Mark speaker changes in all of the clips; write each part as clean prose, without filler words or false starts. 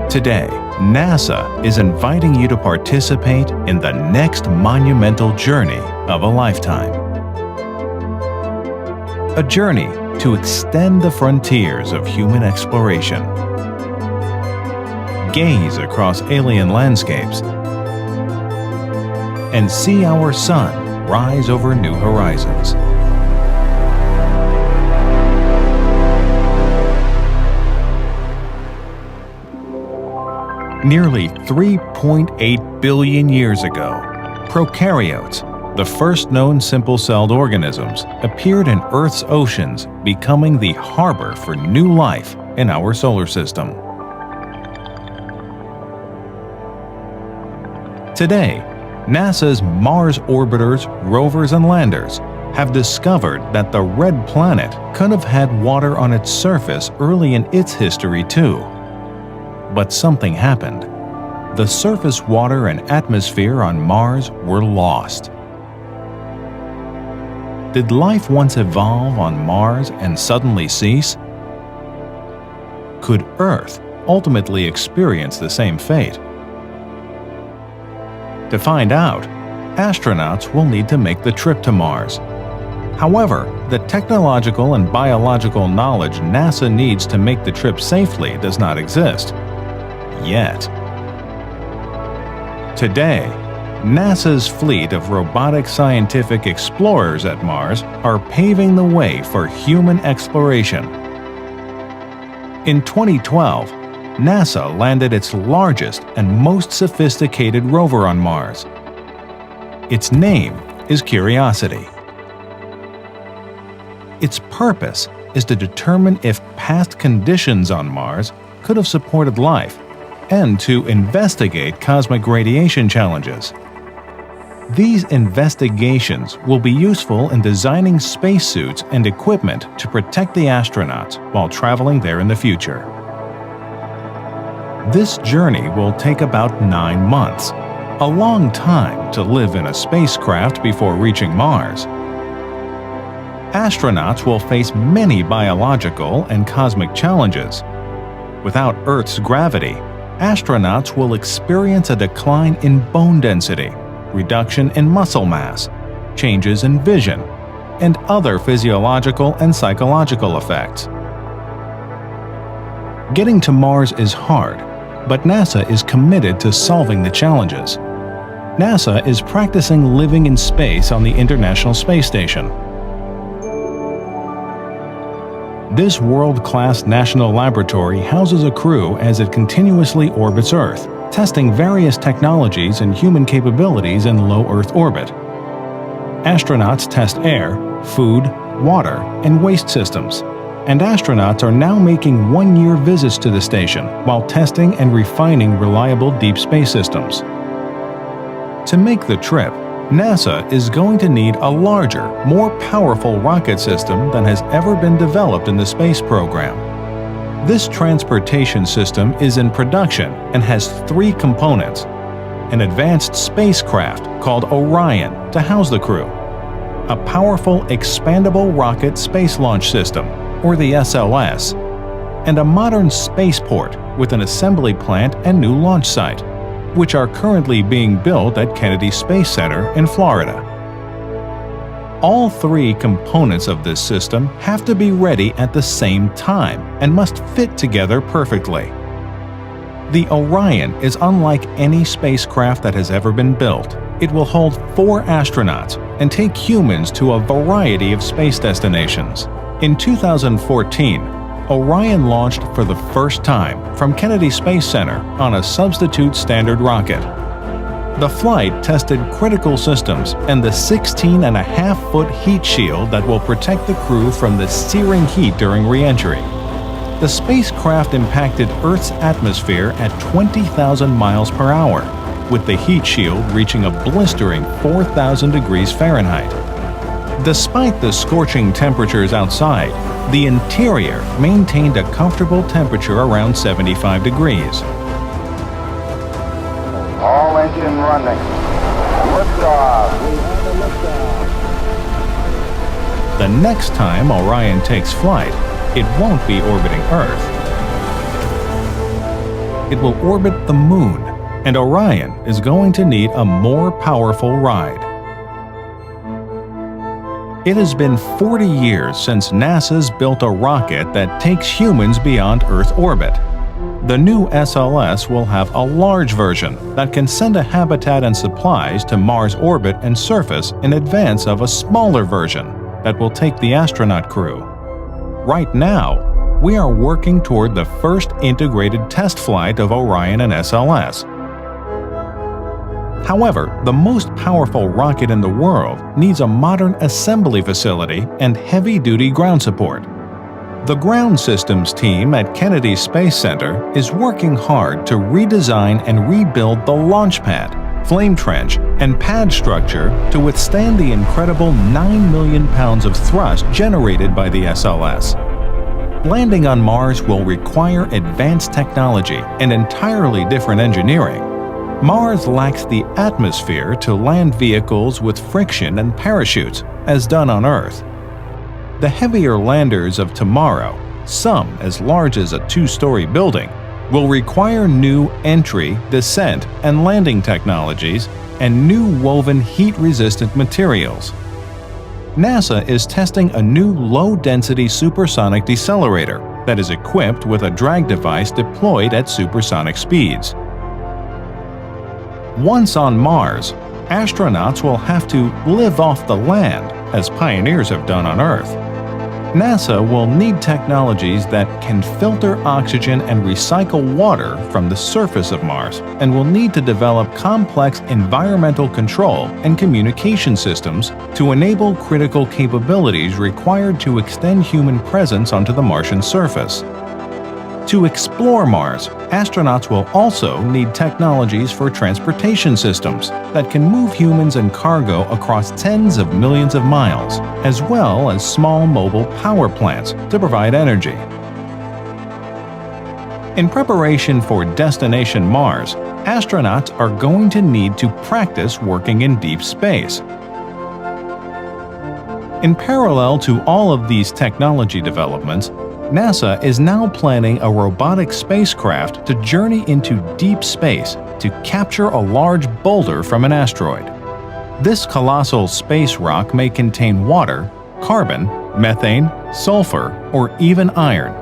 Speaker 1: Today, NASA is inviting you to participate in the next monumental journey of a lifetime. A journey to extend the frontiers of human exploration. Gaze across alien landscapes and see our sun rise over new horizons. Nearly 3.8 billion years ago, prokaryotes, the first known simple-celled organisms, appeared in Earth's oceans, becoming the harbor for new life in our solar system. Today, NASA's Mars orbiters, rovers, and landers have discovered that the red planet could have had water on its surface early in its history too. But something happened. The surface water and atmosphere on Mars were lost. Did life once evolve on Mars and suddenly cease? Could Earth ultimately experience the same fate? To find out, astronauts will need to make the trip to Mars. However, the technological and biological knowledge NASA needs to make the trip safely does not exist. Yet. Today, NASA's fleet of robotic scientific explorers at Mars are paving the way for human exploration. In 2012, NASA landed its largest and most sophisticated rover on Mars. Its name is Curiosity. Its purpose is to determine if past conditions on Mars could have supported life and to investigate cosmic radiation challenges. These investigations will be useful in designing spacesuits and equipment to protect the astronauts while traveling there in the future. This journey will take about 9 months, a long time to live in a spacecraft before reaching Mars. Astronauts will face many biological and cosmic challenges. Without Earth's gravity, astronauts will experience a decline in bone density, reduction in muscle mass, changes in vision, and other physiological and psychological effects. Getting to Mars is hard, but NASA is committed to solving the challenges. NASA is practicing living in space on the International Space Station. This world-class national laboratory houses a crew as it continuously orbits Earth, testing various technologies and human capabilities in low Earth orbit. Astronauts test air, food, water, and waste systems, and astronauts are now making one-year visits to the station while testing and refining reliable deep space systems. To make the trip, NASA is going to need a larger, more powerful rocket system than has ever been developed in the space program. This transportation system is in production and has 3 components: an advanced spacecraft called Orion to house the crew, a powerful expandable rocket space launch system, or the SLS, and a modern spaceport with an assembly plant and new launch site, which are currently being built at Kennedy Space Center in Florida. All 3 components of this system have to be ready at the same time and must fit together perfectly. The Orion is unlike any spacecraft that has ever been built. It will hold 4 astronauts and take humans to a variety of space destinations. In 2014, Orion launched for the first time from Kennedy Space Center on a substitute standard rocket. The flight tested critical systems and the 16.5-foot heat shield that will protect the crew from the searing heat during re-entry. The spacecraft impacted Earth's atmosphere at 20,000 miles per hour, with the heat shield reaching a blistering 4,000 degrees Fahrenheit. Despite the scorching temperatures outside, the interior maintained a comfortable temperature around 75 degrees.
Speaker 2: All engine running. Liftoff. We have a liftoff.
Speaker 1: The next time Orion takes flight, it won't be orbiting Earth. It will orbit the Moon, and Orion is going to need a more powerful ride. It has been 40 years since NASA's built a rocket that takes humans beyond Earth orbit. The new SLS will have a large version that can send a habitat and supplies to Mars' orbit and surface in advance of a smaller version that will take the astronaut crew. Right now, we are working toward the first integrated test flight of Orion and SLS. However, the most powerful rocket in the world needs a modern assembly facility and heavy-duty ground support. The ground systems team at Kennedy Space Center is working hard to redesign and rebuild the launch pad, flame trench, and pad structure to withstand the incredible 9 million pounds of thrust generated by the SLS. Landing on Mars will require advanced technology and entirely different engineering. Mars lacks the atmosphere to land vehicles with friction and parachutes, as done on Earth. The heavier landers of tomorrow, some as large as a 2-story building, will require new entry, descent, and landing technologies and new woven heat-resistant materials. NASA is testing a new low-density supersonic decelerator that is equipped with a drag device deployed at supersonic speeds. Once on Mars, astronauts will have to live off the land, as pioneers have done on Earth. NASA will need technologies that can filter oxygen and recycle water from the surface of Mars, and will need to develop complex environmental control and communication systems to enable critical capabilities required to extend human presence onto the Martian surface. To explore Mars, astronauts will also need technologies for transportation systems that can move humans and cargo across tens of millions of miles, as well as small mobile power plants to provide energy. In preparation for Destination Mars, astronauts are going to need to practice working in deep space. In parallel to all of these technology developments, NASA is now planning a robotic spacecraft to journey into deep space to capture a large boulder from an asteroid. This colossal space rock may contain water, carbon, methane, sulfur, or even iron.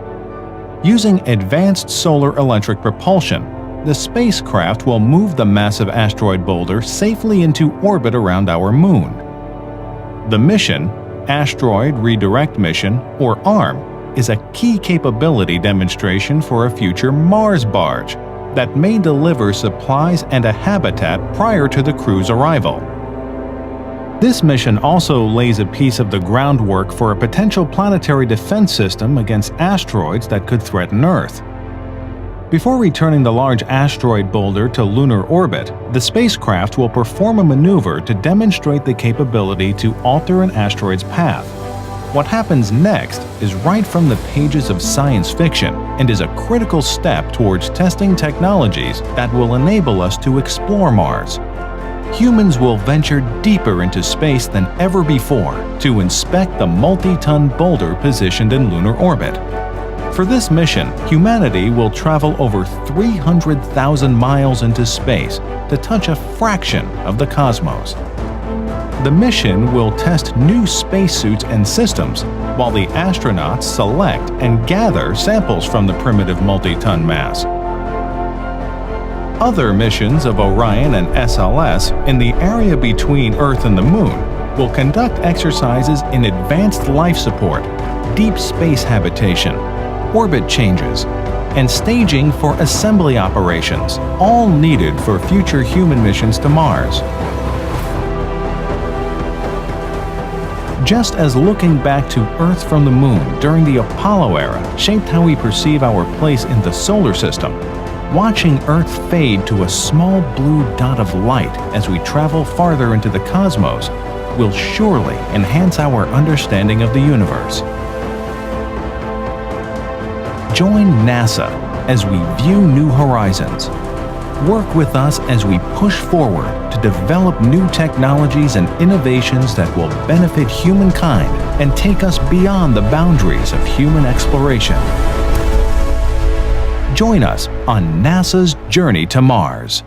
Speaker 1: Using advanced solar electric propulsion, the spacecraft will move the massive asteroid boulder safely into orbit around our Moon. The mission, Asteroid Redirect Mission, or ARM, is a key capability demonstration for a future Mars barge that may deliver supplies and a habitat prior to the crew's arrival. This mission also lays a piece of the groundwork for a potential planetary defense system against asteroids that could threaten Earth. Before returning the large asteroid boulder to lunar orbit, the spacecraft will perform a maneuver to demonstrate the capability to alter an asteroid's path. What happens next is right from the pages of science fiction and is a critical step towards testing technologies that will enable us to explore Mars. Humans will venture deeper into space than ever before to inspect the multi-ton boulder positioned in lunar orbit. For this mission, humanity will travel over 300,000 miles into space to touch a fraction of the cosmos. The mission will test new spacesuits and systems, while the astronauts select and gather samples from the primitive multi-ton mass. Other missions of Orion and SLS in the area between Earth and the Moon will conduct exercises in advanced life support, deep space habitation, orbit changes, and staging for assembly operations, all needed for future human missions to Mars. Just as looking back to Earth from the Moon during the Apollo era shaped how we perceive our place in the solar system, watching Earth fade to a small blue dot of light as we travel farther into the cosmos will surely enhance our understanding of the universe. Join NASA as we view new horizons, Work with us as we push forward to develop new technologies and innovations that will benefit humankind and take us beyond the boundaries of human exploration. Join us on NASA's journey to Mars.